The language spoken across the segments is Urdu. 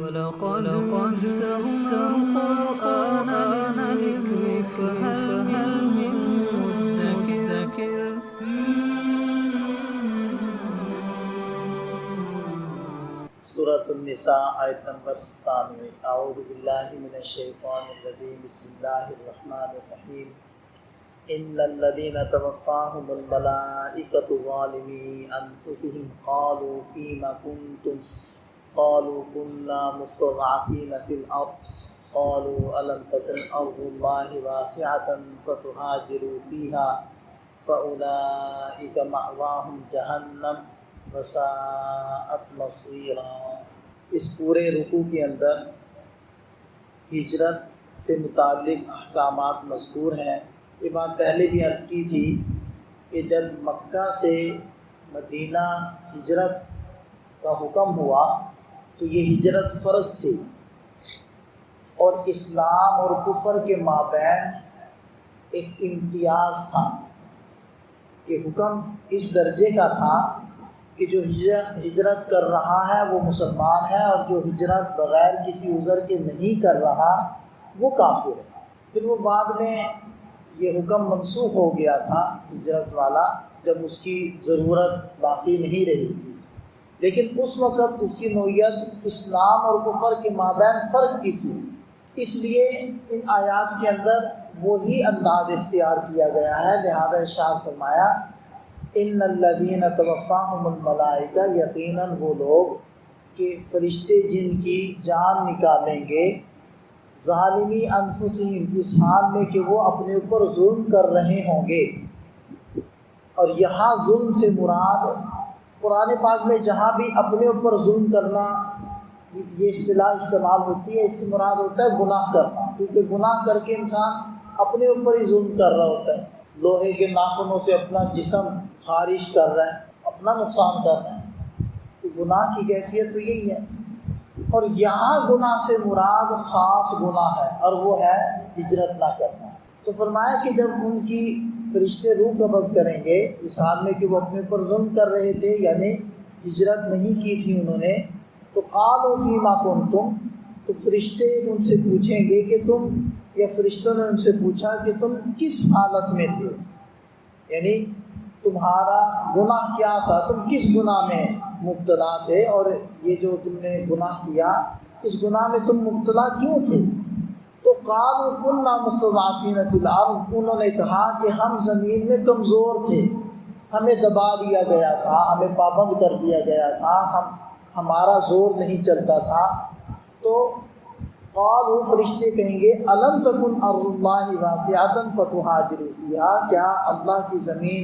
وَلَقَدْ يَسَّرْنَا الْقُرْآنَ لِلذِّكْرِ فَهَلْ مِن مُّدَّكِرٍ سورۃ النساء آیت نمبر 97۔ اعوذ باللہ من الشیطان الرجیم، بسم اللہ الرحمن الرحیم۔ ان الذین توفاهم الملائکۃ ظالمی انفسهم قالوا فیم کنتم قالوا كنا مستضعفین فی الارض قالوا الم تکن ارض اللہ واسعۃ فتہاجروا فیہا فاولئک مأواہم جہنم وساءت مصیرا۔ اس پورے رکوع کے اندر ہجرت سے متعلق احکامات مذکور ہیں۔ یہ بات پہلے بھی عرض کی تھی کہ جب مکہ سے مدینہ ہجرت کا حکم ہوا تو یہ ہجرت فرض تھی، اور اسلام اور کفر کے مابین ایک امتیاز تھا۔ یہ حکم اس درجے کا تھا کہ جو ہجرت کر رہا ہے وہ مسلمان ہے، اور جو ہجرت بغیر کسی عذر کے نہیں کر رہا وہ کافر ہے۔ پھر وہ بعد میں یہ حکم منسوخ ہو گیا تھا ہجرت والا، جب اس کی ضرورت باقی نہیں رہی تھی، لیکن اس وقت اس کی نوعیت اسلام اور کفر کے مابین فرق کی تھی، اس لیے ان آیات کے اندر وہی انداز اختیار کیا گیا ہے۔ لہذا ارشاد فرمایا ان الذین توفاهم الملائکہ، یقیناً وہ لوگ کہ فرشتے جن کی جان نکالیں گے، ظالمی انفسہم، اس حال میں کہ وہ اپنے اوپر ظلم کر رہے ہوں گے۔ اور یہاں ظلم سے مراد قرآن پاک میں جہاں بھی اپنے اوپر ظلم کرنا یہ اصطلاح استعمال ہوتی ہے، اس سے مراد ہوتا ہے گناہ کرنا، کیونکہ گناہ کر کے انسان اپنے اوپر ہی ظلم کر رہا ہوتا ہے۔ لوہے کے ناخنوں سے اپنا جسم خارش کر رہا ہے، اپنا نقصان کر رہا ہے، تو گناہ کی کیفیت تو یہی ہے۔ اور یہاں گناہ سے مراد خاص گناہ ہے، اور وہ ہے ہجرت نہ کرنا۔ تو فرمایا کہ جب ان کی فرشتے روح قبض کریں گے اس حال میں کہ وہ اپنے اوپر ظلم کر رہے تھے، یعنی ہجرت نہیں کی تھی انہوں نے، تو قالوا فیما کنتم، تو فرشتے ان سے پوچھیں گے کہ تم، یا فرشتوں نے ان سے پوچھا کہ تم کس حالت میں تھے، یعنی تمہارا گناہ کیا تھا، تم کس گناہ میں مبتلا تھے، اور یہ جو تم نے گناہ کیا اس گناہ میں تم مبتلا کیوں تھے؟ تو قالوا كنا مستضعفین فی الارض، انہوں نے کہا کہ ہم زمین میں کمزور تھے، ہمیں دبا دیا گیا تھا، ہمیں پابند کر دیا گیا تھا، ہمارا زور نہیں چلتا تھا۔ تو قالوا، فرشتے کہیں گے الم تکن ارض اللہ واسعۃ فتہاجروا فیہا، کیا اللہ کی زمین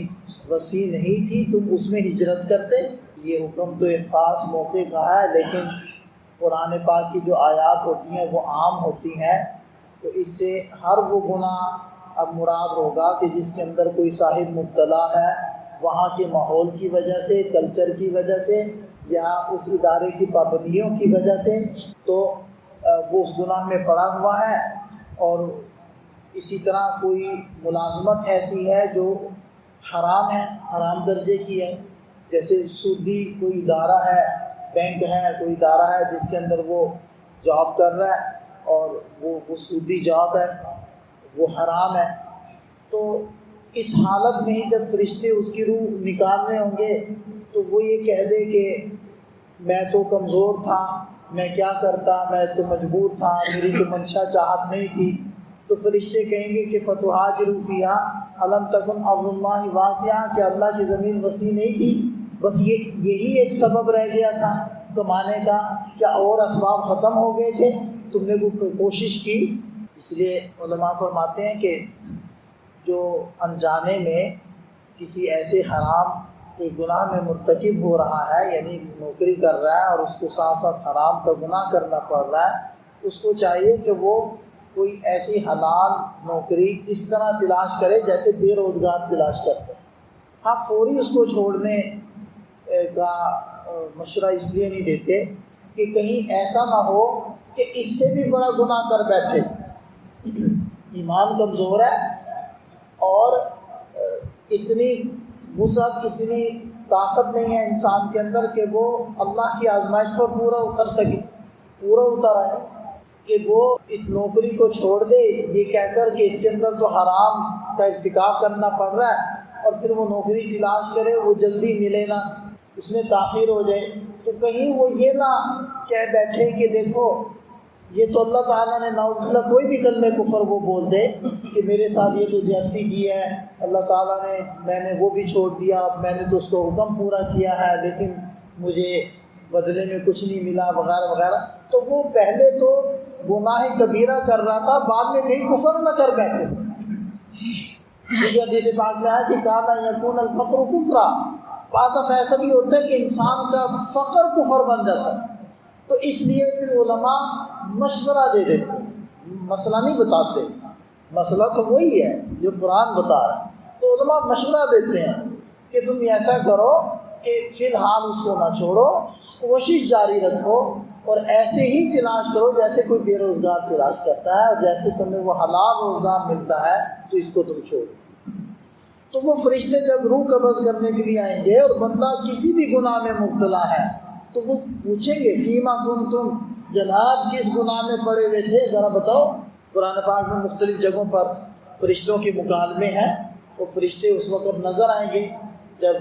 وسیع نہیں تھی تم اس میں ہجرت کرتے؟ یہ حکم تو ایک خاص موقع کا ہے، لیکن قرآن پاک کی جو آیات ہوتی ہیں وہ عام ہوتی ہیں، تو اس سے ہر وہ گناہ اب مراد ہوگا کہ جس کے اندر کوئی صاحب مبتلا ہے، وہاں کے ماحول کی وجہ سے، کلچر کی وجہ سے، یا اس ادارے کی پابندیوں کی وجہ سے، تو وہ اس گناہ میں پڑا ہوا ہے۔ اور اسی طرح کوئی ملازمت ایسی ہے جو حرام ہے، حرام درجے کی ہے، جیسے سودی کوئی ادارہ ہے، بینک ہے، کوئی ادارہ ہے جس کے اندر وہ جاب کر رہا ہے، اور وہ سودی جاب ہے، وہ حرام ہے۔ تو اس حالت میں ہی جب فرشتے اس کی روح نکال رہے ہوں گے تو وہ یہ کہہ دے کہ میں تو کمزور تھا، میں کیا کرتا، میں تو مجبور تھا، میری تو منشا چاہت نہیں تھی۔ تو فرشتے کہیں گے کہ فتہاجروا فیہا الم تکن ارض اللہ واسعہ، کہ اللہ کی زمین وسیع نہیں تھی، بس یہی ایک سبب رہ گیا تھا کمانے کا، کیا اور اسباب ختم ہو گئے تھے، تم نے کوشش کی؟ اس لیے علماء فرماتے ہیں کہ جو انجانے میں کسی ایسے حرام کے گناہ میں مرتکب ہو رہا ہے، یعنی نوکری کر رہا ہے اور اس کو ساتھ ساتھ حرام کا گناہ کرنا پڑ رہا ہے، اس کو چاہیے کہ وہ کوئی ایسی حلال نوکری اس طرح تلاش کرے جیسے بے روزگار تلاش کرتے ہیں۔ ہاں، فوری اس کو چھوڑنے کا مشورہ اس لیے نہیں دیتے کہ کہیں ایسا نہ ہو کہ اس سے بھی بڑا گناہ کر بیٹھے، ایمان کمزور ہے اور اتنی وسعت، اتنی طاقت نہیں ہے انسان کے اندر کہ وہ اللہ کی آزمائش پر پورا اتر سکے، پورا اتر آئے کہ وہ اس نوکری کو چھوڑ دے یہ کہہ کر کہ اس کے اندر تو حرام کا ارتکاب کرنا پڑ رہا ہے، اور پھر وہ نوکری تلاش کرے، وہ جلدی ملے نہ، اس میں تاخیر ہو جائے، تو کہیں وہ یہ نہ کہہ بیٹھے کہ دیکھو یہ تو اللہ تعالیٰ نے نعوذ باللہ کوئی بھی کلمہ کفر وہ بول دے کہ میرے ساتھ یہ تو زیادتی کی ہے، اللہ تعالیٰ نے، میں نے وہ بھی چھوڑ دیا، میں نے تو اس کو حکم پورا کیا ہے لیکن مجھے بدلے میں کچھ نہیں ملا وغیرہ وغیرہ، تو وہ پہلے تو گناہ کبیرہ کر رہا تھا، بعد میں کہیں کفر نہ کر بیٹھے۔ حدیث پاک میں ہے کہ کانا یکون الفقر کفرا، بعض دفعہ ایسا بھی ہوتا ہے کہ انسان کا فقر کفر بن جاتا ہے، تو اس لیے پھر علماء مشورہ دے دیتے ہیں، مسئلہ نہیں بتاتے، مسئلہ تو وہی ہے جو قرآن بتا رہا ہے، تو علماء مشورہ دیتے ہیں کہ تم ایسا کرو کہ فی الحال اس کو نہ چھوڑو، کوشش جاری رکھو اور ایسے ہی تلاش کرو جیسے کوئی بے روزگار تلاش کرتا ہے، اور جیسے تمہیں وہ حلال روزگار ملتا ہے تو اس کو تم چھوڑو۔ تو وہ فرشتے جب روح قبض کرنے کے لیے آئیں گے اور بندہ کسی بھی گناہ میں مبتلا ہے تو وہ پوچھیں گے فیما کنتم، جناب کس گناہ میں پڑے ہوئے تھے ذرا بتاؤ۔ قرآن پاک میں مختلف جگہوں پر فرشتوں کے مکالمے ہیں، وہ فرشتے اس وقت نظر آئیں گے جب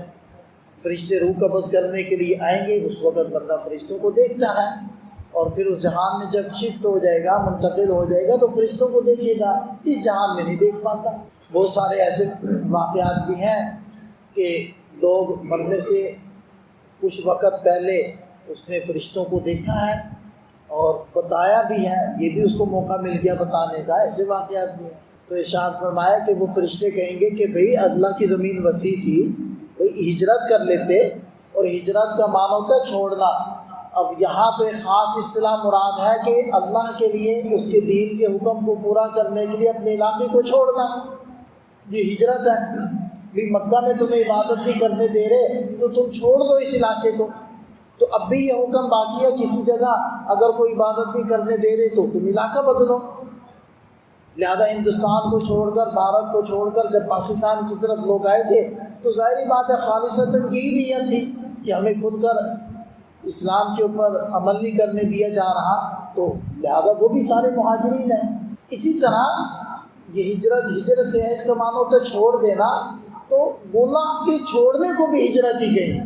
فرشتے روح قبض کرنے کے لیے آئیں گے، اس وقت بندہ فرشتوں کو دیکھتا ہے، اور پھر اس جہان میں جب شفٹ ہو جائے گا، منتقل ہو جائے گا تو فرشتوں کو دیکھے گا، اس جہان میں نہیں دیکھ پاتا۔ بہت سارے ایسے واقعات بھی ہیں کہ لوگ مرنے سے کچھ وقت پہلے اس نے فرشتوں کو دیکھا ہے اور بتایا بھی ہے، یہ بھی اس کو موقع مل گیا بتانے کا، ایسے واقعات بھی ہیں۔ تو ارشاد فرمایا کہ وہ فرشتے کہیں گے کہ بھئی اللہ کی زمین وسیع تھی، بھئی ہجرت کر لیتے، اور ہجرت کا معنی ہوتا ہے چھوڑنا۔ اب یہاں تو ایک خاص اصطلاح مراد ہے کہ اللہ کے لیے اس کے دین کے حکم کو پورا کرنے کے لیے اپنے علاقے کو چھوڑنا، یہ ہجرت ہے۔ بھی مکہ میں تمہیں عبادت نہیں کرنے دے رہے تو تم چھوڑ دو اس علاقے کو، تو اب بھی یہ حکم باقی ہے، کسی جگہ اگر کوئی عبادت نہیں کرنے دے رہے تو تم علاقہ بدلو۔ لہذا ہندوستان کو چھوڑ کر، بھارت کو چھوڑ کر جب پاکستان کی طرف لوگ آئے تھے تو ظاہری بات ہے خالصتاً یہی نیت تھی کہ ہمیں کھل کر اسلام کے اوپر عمل نہیں کرنے دیا جا رہا، تو لہذا وہ بھی سارے مہاجرین ہیں۔ اسی طرح یہ ہجرت سے ہے، اس کا معنی ہوتا ہے چھوڑ دینا، تو گناہ کے چھوڑنے کو بھی ہجرت ہی گئی۔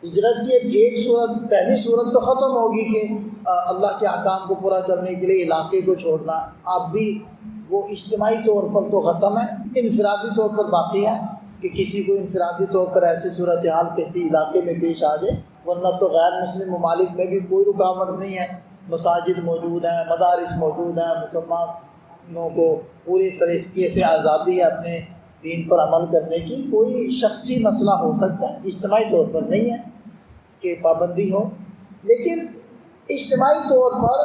ہجرت کی ایک صورت، پہلی صورت تو ختم ہوگی کہ اللہ کے احکام کو پورا کرنے کے لیے علاقے کو چھوڑنا، اب بھی وہ اجتماعی طور پر تو ختم ہے، انفرادی طور پر باقی ہے کہ کسی کو انفرادی طور پر ایسی صورتحال کسی علاقے میں پیش آ جائے، ورنہ تو غیر مسلم ممالک میں بھی کوئی رکاوٹ نہیں ہے، مساجد موجود ہیں، مدارس موجود ہیں، مسلمانوں کو پوری طریقے سے آزادی ہے اپنے دین پر عمل کرنے کی، کوئی شخصی مسئلہ ہو سکتا ہے، اجتماعی طور پر نہیں ہے کہ پابندی ہو۔ لیکن اجتماعی طور پر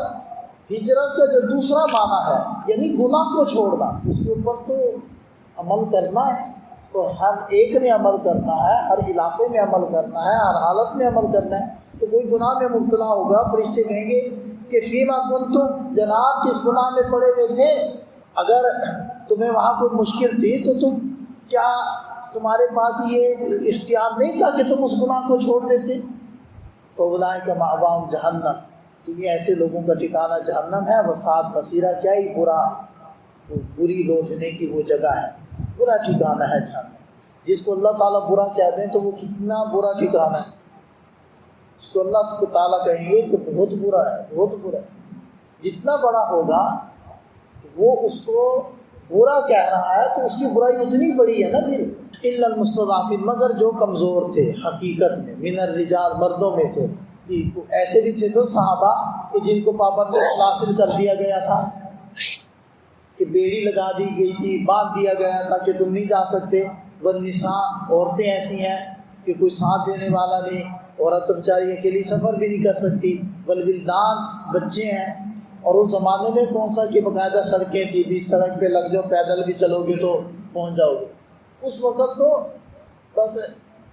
ہجرت کا جو دوسرا معنی ہے یعنی گناہ کو چھوڑنا، اس کے اوپر تو عمل کرنا ہے، تو ہر ایک نے عمل کرنا ہے، ہر علاقے میں عمل کرنا ہے، ہر حالت میں عمل کرنا ہے۔ تو کوئی گناہ میں مبتلا ہوگا، فرشتے کہیں گے کہ فیما کنتم، جناب کس گناہ میں پڑے ہوئے تھے، اگر تمہیں وہاں کوئی مشکل تھی تو تم کیا تمہارے پاس یہ اختیار نہیں تھا کہ تم اس گناہ کو چھوڑ دیتے؟ فَأُولَٰئِکَ مَأْوَاهُمْ جَهَنَّمُ، تو یہ ایسے لوگوں کا ٹھکانہ جہنم ہے، وَسَاءَتْ مَصِیرًا، کیا ہی بری لوٹنے کی وہ جگہ ہے، برا ٹھکانہ ہے جہنم۔ جس کو اللہ تعالیٰ برا کہتے ہیں تو وہ کتنا برا ٹھکانہ ہے، اس کو اللہ تعالیٰ کہیں گے کہ بہت برا ہے، بہت برا ہے۔ جتنا بڑا ہوگا وہ اس کو برا کہہ رہا ہے تو اس کی برائی اتنی بڑی ہے نا۔ پھر الا المستضعفین، مگر جو کمزور تھے حقیقت میں، من الرجال، مردوں میں سے، ایسے بھی تھے تو صحابہ کہ جن کو پابند حاصل کر دیا گیا تھا، کہ بیڑی لگا دی گئی تھی، باندھ دیا گیا تھا کہ تم نہیں جا سکتے۔ والنساء، عورتیں ایسی ہیں کہ کوئی ساتھ دینے والا نہیں، عورت تو بیچاری اکیلی سفر بھی نہیں کر سکتی۔ والولدان، بچے ہیں، اور اس زمانے میں کون سا کہ باقاعدہ سڑکیں تھیں، بھی سڑک پہ لگ جاؤ، پیدل بھی چلو گے تو پہنچ جاؤ گے۔ اس وقت تو بس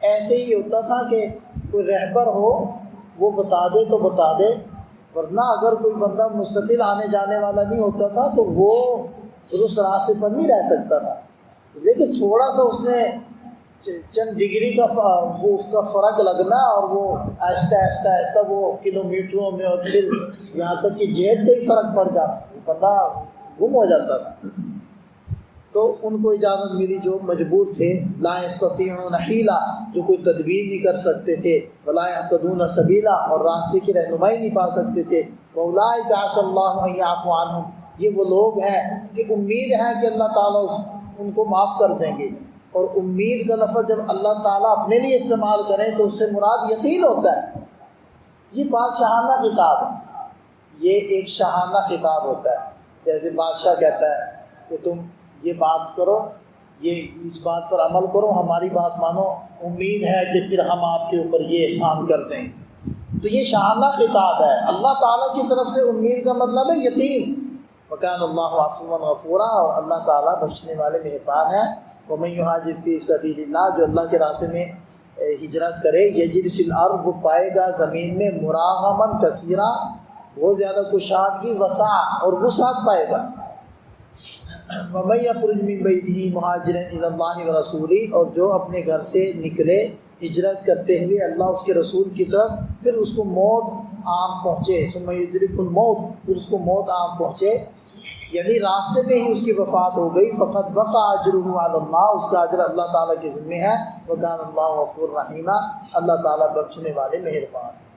ایسے ہی ہوتا تھا کہ کوئی رہبر ہو وہ بتا دے تو بتا دے، ورنہ اگر کوئی بندہ مستقل آنے جانے والا نہیں ہوتا تھا تو وہ اس راستے پر نہیں رہ سکتا تھا۔ لیکن تھوڑا سا اس نے چند ڈگری کا وہ اس کا فرق لگنا اور وہ آہستہ آہستہ آہستہ وہ کلومیٹروں میں اور پھر یہاں تک کہ جہت کا ہی فرق پڑ جاتا، بندہ گم ہو جاتا تھا۔ تو ان کو اجازت ملی جو مجبور تھے، لا یستطیعون حیلا، جو کوئی تدبیر نہیں کر سکتے تھے، ولا یہتدون سبیلا، اور راستے کی رہنمائی نہیں پا سکتے تھے، واولئک عسى اللہ ان یعفو عنہم، یہ وہ لوگ ہیں کہ امید ہے کہ اللہ تعالیٰ ان کو معاف کر دیں گے۔ اور امید کا لفظ جب اللہ تعالیٰ اپنے لیے استعمال کریں تو اس سے مراد یقین ہوتا ہے۔ یہ بادشاہانہ خطاب ہے، یہ ایک شاہانہ خطاب ہوتا ہے، جیسے بادشاہ کہتا ہے کہ تم یہ بات کرو، یہ اس بات پر عمل کرو، ہماری بات مانو، امید ہے کہ پھر ہم آپ کے اوپر یہ احسان کر دیں گے۔ تو یہ شاہانہ خطاب ہے، اللہ تعالیٰ کی طرف سے امید کا مطلب ہے یقین۔ وَكَانَ اللَّهُ عَفُوًّا غَفُورًا، اور اللہ تعالیٰ بخشنے والے مہربان ہیں۔ وَمَن يُهَاجِرْ فِي سَبِيلِ اللَّهِ، جو اللہ کے راستے میں ہجرت کرے، یجد فی الارض، وہ پائے گا زمین میں مراغماً کثیرا، بہت زیادہ کشادگی، وسع اور وسعت پائے گا۔ وَمَن يَخْرُجْ مِن بَيْتِهِ مُهَاجِرًا إِلَى اللَّهِ وَرَسُولِهِ، اور جو اپنے گھر سے نکلے ہجرت کرتے ہوئے اللہ اس کے رسول کی طرف، پھر اس کو موت عام پہنچے، ثم يدركه الموت، پھر اس کو موت عام پہنچے، یعنی راستے میں ہی اس کی وفات ہو گئی، فقط وقع اجرہ علی اللہ، اس کا اجر اللہ تعالیٰ کے ذمہ ہے، وکان اللہ غفور رحیمہ، اللہ تعالیٰ بخشنے والے مہربان ہے۔